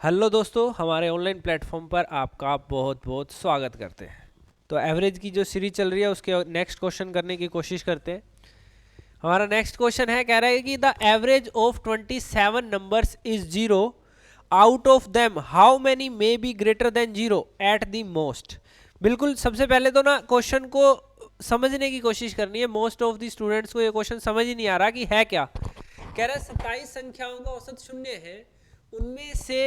Hello दोस्तों, हमारे online platform पर आपका बहुत बहुत स्वागत करते हैं। तो एवरेज की जो सीरीज चल रही है उसके नेक्स्ट क्वेश्चन करने की कोशिश करते हैं। हमारा नेक्स्ट क्वेश्चन है, कह रहा है कि the average of 27 numbers is zero, out of them how many may be greater than zero at the most. बिल्कुल सबसे पहले तो ना क्वेश्चन को समझने की कोशिश करनी है। मोस्ट ऑफ द स्टूडेंट्स को ये क्वेश्चन समझ ही नहीं आ रहा कि है क्या। कह रहा है 27 संख्याओं का औसत शून्य है, उनमें से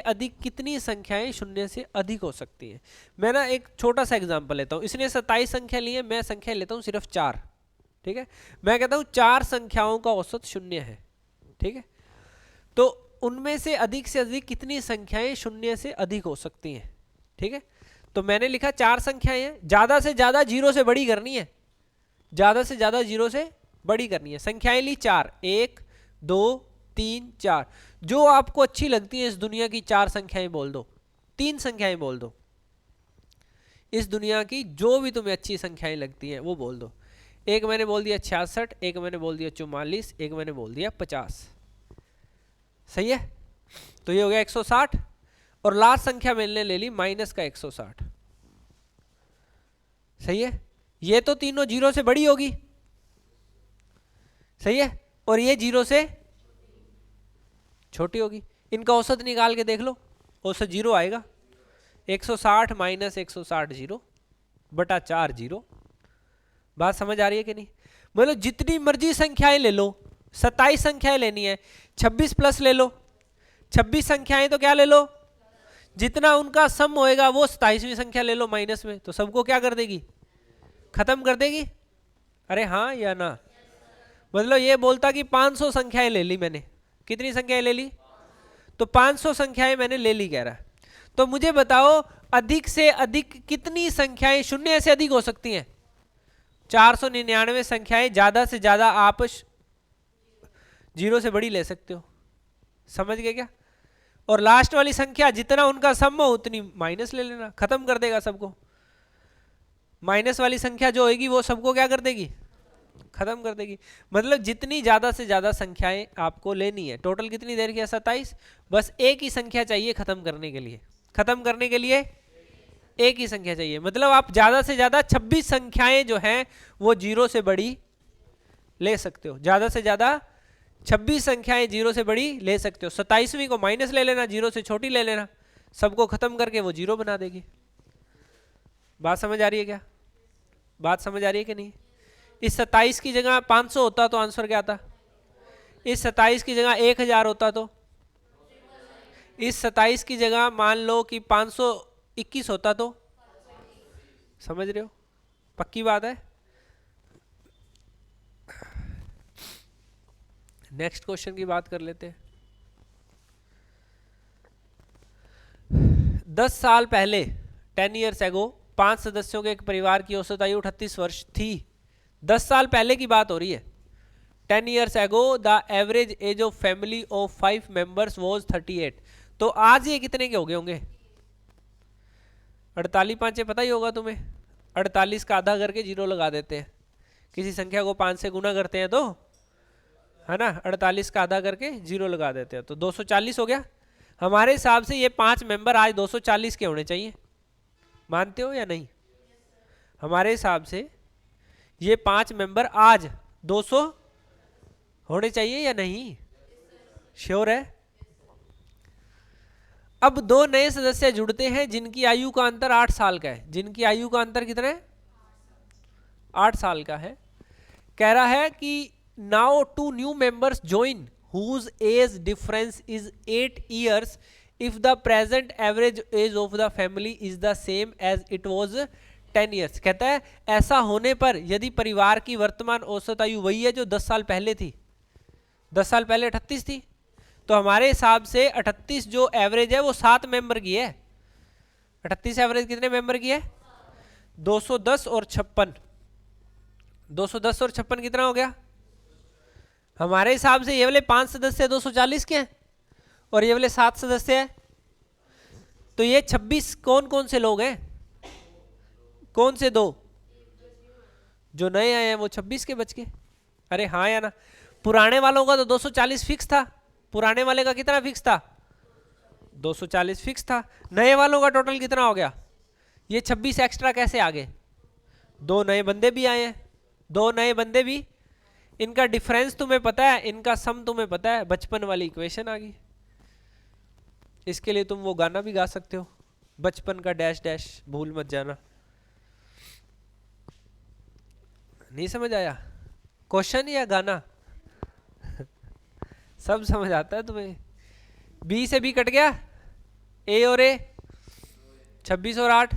अधिक कितनी संख्याएं शून्य से अधिक हो सकती हैं। मैं ना एक छोटा सा एग्जांपल लेता हूँ। इसने 27 संख्या ली है, मैं संख्या लेता हूँ सिर्फ 4। ठीक है, मैं कहता हूँ 4 संख्याओं का औसत शून्य है। ठीक है, तो उनमें से अधिक कितनी संख्याएं शून्य से अधिक हो सकती हैं। ठीक है, तो मैंने लिखा 4 संख्याएं हैं, ज्यादा से ज्यादा जीरो से बड़ी करनी है, ज्यादा से ज्यादा जीरो से बड़ी करनी है। संख्याएं ली 4, 1 2 3 4। जो आपको अच्छी लगती है इस दुनिया की 4 संख्याएं बोल दो, 3 संख्याएं बोल दो। इस दुनिया की जो भी तुम्हें अच्छी संख्याएं लगती हैं वो बोल दो। एक मैंने बोल दिया 66, एक मैंने बोल दिया 44, एक मैंने बोल दिया 50। सही है, तो ये हो गया 160। और लास्ट संख्या मैंने ले ली माइनस का 160। सही है, ये तो तीनों जीरो से बड़ी होगी। सही है, और ये जीरो से छोटी होगी। इनका औसत निकाल के देख लो, औसत जीरो आएगा। 160 माइनस 160 जीरो बटा 4 जीरो। बात समझ आ रही है कि नहीं? मतलब जितनी मर्जी संख्याएं ले लो, 27 संख्याएं लेनी है, 26 प्लस ले लो। 26 संख्याएं तो क्या ले लो, जितना उनका सम होएगा वो 27वीं संख्या ले लो माइनस में, तो सबको क्या कर देगी, खत्म कर देगी। अरे हाँ या ना? मतलब ये बोलता कि 500 संख्याएं ले ली मैंने। कितनी संख्याएं ले ली? तो 500 संख्याएं मैंने ले ली कह रहा है। तो मुझे बताओ अधिक से अधिक कितनी संख्याएं शून्य से अधिक हो सकती हैं। 499 संख्याएं ज्यादा से ज्यादा आप जीरो से बड़ी ले सकते हो। समझ गए क्या? और लास्ट वाली संख्या जितना उनका सम हो उतनी माइनस ले लेना, खत्म कर देगा सबको। माइनस वाली संख्या जो होगी वो सबको क्या कर देगी, खत्म कर देगी। मतलब जितनी ज्यादा से ज्यादा संख्याएं आपको लेनी है। टोटल कितनी देर की है? 27। बस एक ही संख्या चाहिए खत्म करने के लिए। खत्म करने के लिए एक ही संख्या चाहिए। मतलब आप ज्यादा से ज्यादा 26 संख्याएं जो हैं वो जीरो से बड़ी ले सकते हो। ज्यादा से ज्यादा 26 संख्याएं जीरो से बड़ी ले सकते हो। 27वीं को माइनस ले लेना, जीरो से छोटी ले लेना, सबको खत्म करके वो जीरो बना देगी। बात समझ आ रही है क्या? बात समझ आ रही है कि नहीं? इस 27 की जगह 500 होता तो आंसर क्या आता? इस 27 की जगह 1000 होता तो? इस 27 की जगह मान लो कि 521 होता तो? समझ रहे हो? पक्की बात है। नेक्स्ट क्वेश्चन की बात कर लेते हैं। 10 साल पहले 10 ईयर्स एगो 5 सदस्यों के एक परिवार की औसत आयु 38 वर्ष थी। 10 साल पहले की बात हो रही है। 10 years ago the average age of family of 5 members was 38। तो आज ये कितने के हो गए होंगे? 48 पाँचे पता ही होगा तुम्हें। 48 का आधा करके जीरो लगा देते हैं। किसी संख्या को 5 से गुना करते हैं तो, है ना, 48 का आधा करके जीरो लगा देते हैं तो 240 हो गया। हमारे हिसाब से ये 5 मेंबर आज 240 के होने चाहिए। मानते हो या नहीं? हमारे हिसाब से ये 5 मेंबर आज 200 होने चाहिए या नहीं? श्योर है? अब दो नए सदस्य जुड़ते हैं जिनकी आयु का अंतर 8 साल का है। जिनकी आयु का अंतर कितना है? 8 साल का है। कह रहा है कि now 2 new members join whose age difference is 8 years if the present average age of the family is the same as it was 10 years। कहता है ऐसा होने पर यदि परिवार की वर्तमान औसत आयु वही है जो 10 साल पहले थी। 10 साल पहले 38 थी, तो हमारे हिसाब से 38 जो एवरेज है वो 7 मेंबर की है। 38 एवरेज कितने मेंबर की है? 210 और 56। 210 और 56 कितना हो गया? हमारे हिसाब से ये वाले 5 सदस्य 240 के हैं और ये वाले 7 सदस्य हैं। तो ये 26 कौन कौन से लोग हैं? कौन से दो? जो नए आए हैं वो 26 के बच के। अरे हाँ या ना? पुराने वालों का तो 240 फिक्स था। पुराने वाले का कितना फिक्स था? 240 फिक्स था। नए वालों का टोटल कितना हो गया? ये 26 एक्स्ट्रा कैसे आ गए? 2 नए बंदे भी आए हैं, 2 नए बंदे भी, इनका डिफरेंस तुम्हें पता है, इनका सम तुम्हें पता है, बचपन वाली इक्वेशन आ गई। इसके लिए तुम वो गाना भी गा सकते हो, बचपन का डैश डैश भूल मत जाना। नहीं समझ आया क्वेश्चन या गाना? सब समझ आता है तुम्हें। बी से बी कट गया, ए और ए 26 और 8,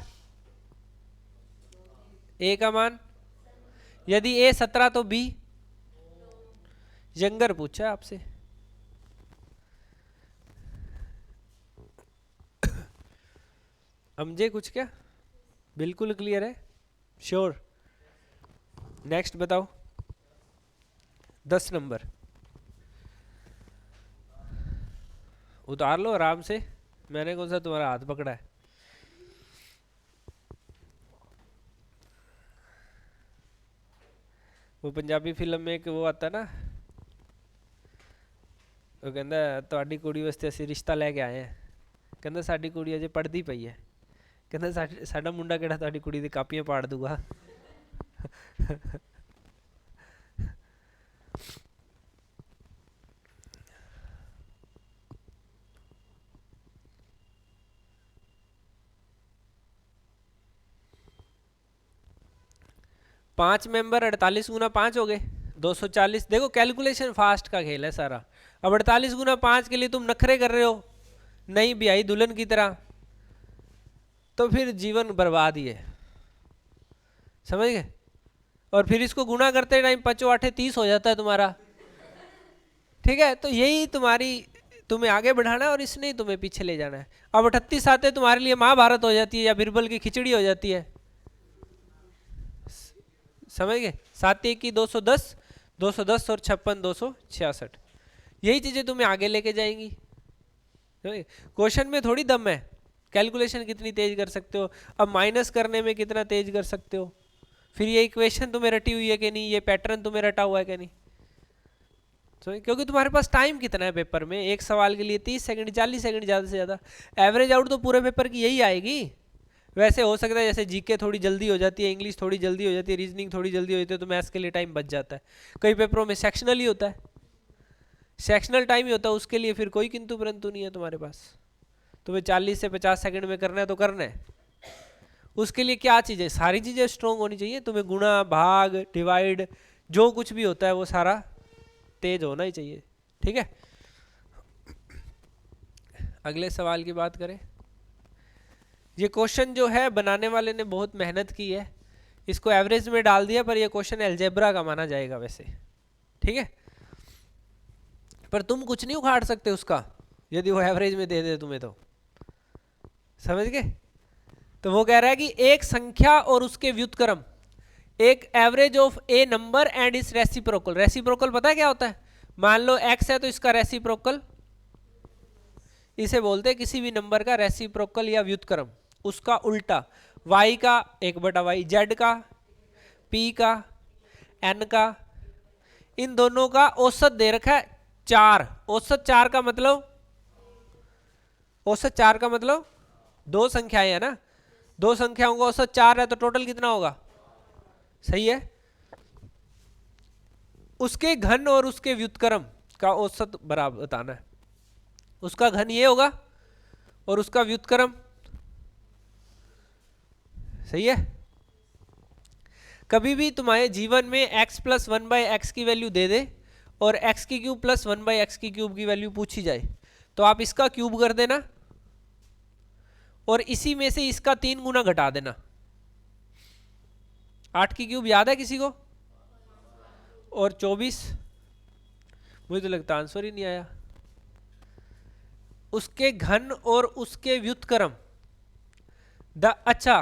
ए का मान, यदि ए 17 तो बी यंगर पूछा आपसे। समझे कुछ क्या? बिल्कुल क्लियर है? श्योर? नेक्स्ट बताओ 10 नंबर। उतार लो आराम से, मैंने कौन सा तुम्हारा हाथ पकड़ा है। वो पंजाबी फिल्म में एक वो आता ना, वो कहता ਤੁਹਾਡੀ ਕੁੜੀ ਵਾਸਤੇ ਅਸੀਂ ਰਿਸ਼ਤਾ ਲੈ ਕੇ ਆਏ ਹਾਂ, ਕਹਿੰਦਾ ਸਾਡੀ ਕੁੜੀ ਅਜੇ ਪੜ੍ਹਦੀ ਪਈ ਹੈ, ਕਹਿੰਦਾ ਸਾਡਾ ਮੁੰਡਾ ਕਿਹੜਾ ਤੁਹਾਡੀ ਕੁੜੀ ਦੀ ਕਾਪੀਆਂ ਪਾੜ ਦੂਗਾ। पांच मेंबर 48 गुना 5 हो गए 240। देखो कैलकुलेशन फास्ट का खेल है सारा। अब 48 गुना 5 के लिए तुम नखरे कर रहे हो नई ब्याही दुल्हन की तरह, तो फिर जीवन बर्बाद ही है, समझ गए? और फिर इसको गुना करते टाइम 5 8 30 हो जाता है तुम्हारा, ठीक है? तो यही तुम्हारी, तुम्हें आगे बढ़ाना है और इसने ही तुम्हें पीछे ले जाना है। अब 38 आते तुम्हारे लिए महाभारत हो जाती है या बिरबल की खिचड़ी हो जाती है, समझ गए? 7 1 की 210, 210 और 56 266, यही चीजें तुम्हें आगे लेके जाएंगी। क्वेश्चन में थोड़ी दम है, कैलकुलेशन कितनी तेज कर सकते हो, अब माइनस करने में कितना तेज कर सकते हो, फिर ये इक्वेशन तुम्हें रटी हुई है कि नहीं, ये पैटर्न तुम्हें रटा हुआ है कि नहीं। तो क्योंकि तुम्हारे पास टाइम कितना है पेपर में, एक सवाल के लिए 30 सेकंड 40 सेकंड ज़्यादा से ज़्यादा, एवरेज आउट तो पूरे पेपर की यही आएगी। वैसे हो सकता है जैसे जीके थोड़ी जल्दी हो जाती है, इंग्लिश थोड़ी जल्दी हो जाती है, रीजनिंग थोड़ी जल्दी हो जाती है, तो मैथ्स के लिए टाइम बच जाता है। कई पेपरों में सेक्शनल ही होता है, सेक्शनल टाइम ही होता है, उसके लिए फिर कोई किंतु परंतु नहीं है तुम्हारे पास। तुम्हें 40 से 50 सेकंड में करना है तो करना है। उसके लिए क्या चीज़ें, सारी चीज़ें स्ट्रॉन्ग होनी चाहिए। तुम्हें गुणा भाग डिवाइड जो कुछ भी होता है वो सारा तेज होना ही चाहिए, ठीक है? अगले सवाल की बात करें। ये क्वेश्चन जो है बनाने वाले ने बहुत मेहनत की है, इसको एवरेज में डाल दिया, पर ये क्वेश्चन अलजेब्रा का माना जाएगा वैसे, ठीक है? पर तुम कुछ नहीं उखाड़ सकते उसका, यदि वो एवरेज में दे दे तुम्हें, तो समझ गए? तो वो कह रहा है कि एक संख्या और उसके व्युत्क्रम, एक average of A number and इस रेसिप्रोकल। रेसिप्रोकल पता है क्या होता है? मान लो x है तो इसका रेसिप्रोकल, इसे बोलते हैं किसी भी नंबर का रेसिप्रोकल या व्युत्क्रम, उसका उल्टा y का 1/y, z का, p का, n का, इन दोनों का औसत दे रखा है 4। औसत 4 का मतलब, औसत 4 का मतलब दो संख्याएं है ना, दो संख्याओं का औसत 4 है तो टोटल कितना होगा? सही है। उसके घन और उसके व्युत्क्रम का औसत बराबर बताना है। उसका घन ये होगा और उसका व्युत्क्रम, सही है। कभी भी तुम्हारे जीवन में x + 1/x की वैल्यू दे दे और x³ + 1/x³ की वैल्यू पूछी जाए, तो आप इसका क्यूब कर देना और इसी में से इसका 3 गुना घटा देना। 8 की क्यूब याद है किसी को? और 24, मुझे तो लगता आंसर ही नहीं आया। उसके घन और उसके व्युत्क्रम अच्छा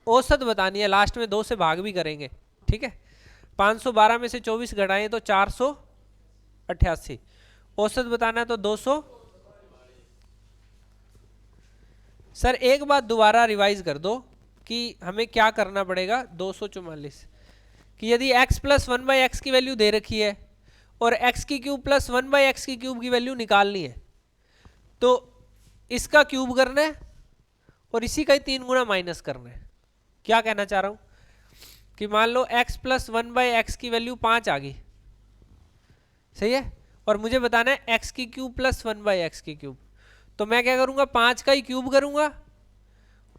औसत बतानी है, लास्ट में 2 से भाग भी करेंगे, ठीक है? 512 में से 24 घटाएं तो 488, औसत बताना है तो 200। सर एक बात दोबारा रिवाइज कर दो कि हमें क्या करना पड़ेगा। 244 कि यदि x + 1/x की वैल्यू दे रखी है और x³ + 1/x³ की वैल्यू निकालनी है, तो इसका क्यूब करना है और इसी का ही 3 गुना माइनस करना है। क्या कहना चाह रहा हूं कि मान लो x प्लस 1/x की वैल्यू 5 आ गई, सही है, और मुझे बताना है x की क्यूब प्लस 1/x की क्यूब। तो मैं क्या करूंगा, 5 का ही क्यूब करूंगा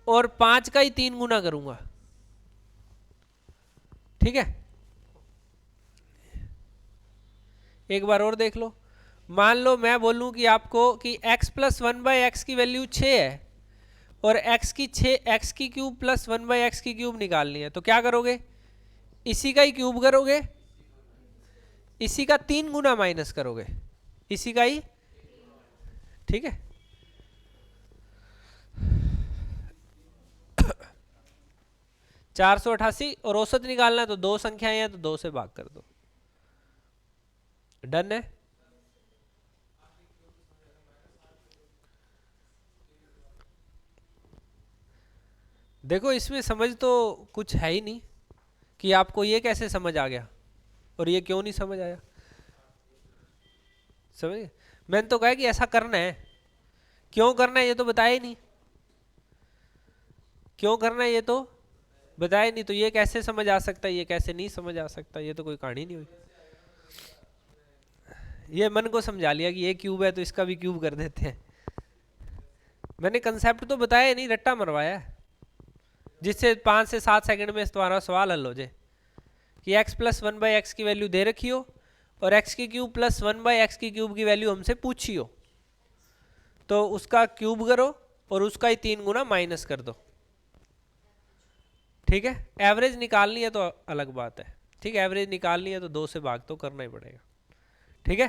और 5 का ही 3 गुना करूंगा, ठीक है। एक बार और देख लो, मान लो मैं बोलूं कि आपको कि x प्लस 1/x की वैल्यू 6 है और x की क्यूब प्लस 1/x की क्यूब निकालनी है। तो क्या करोगे, इसी का ही क्यूब करोगे, इसी का 3 गुना माइनस करोगे, इसी का ही, ठीक है। चार 488 और औसत निकालना है तो 2 संख्याएं हैं तो 2 से भाग कर दो, डन है। देखो इसमें समझ तो कुछ है ही नहीं कि आपको ये कैसे समझ आ गया और ये क्यों नहीं समझ आया, समझ। मैंने तो कहा कि ऐसा करना है, क्यों करना है ये तो बताया ही नहीं, क्यों करना है ये तो बताया नहीं, तो ये कैसे समझ आ सकता है, ये कैसे नहीं समझ आ सकता, ये तो कोई कहानी नहीं हुई। ये मन को समझा लिया कि ये क्यूब है तो इसका भी क्यूब कर देते हैं। मैंने कंसेप्ट तो बताया नहीं, रट्टा मरवाया है, जिससे 5 से 7 सेकंड में तुम्हारा सवाल हल हो जाए कि x प्लस 1/x की वैल्यू दे रखी हो और x की क्यूब प्लस 1/x की क्यूब की वैल्यू हमसे पूछी हो, तो उसका क्यूब करो और उसका ही 3 गुना माइनस कर दो, ठीक है। एवरेज निकालनी है तो अलग बात है, ठीक है, एवरेज निकालनी है तो 2 से भाग तो करना ही पड़ेगा, ठीक है।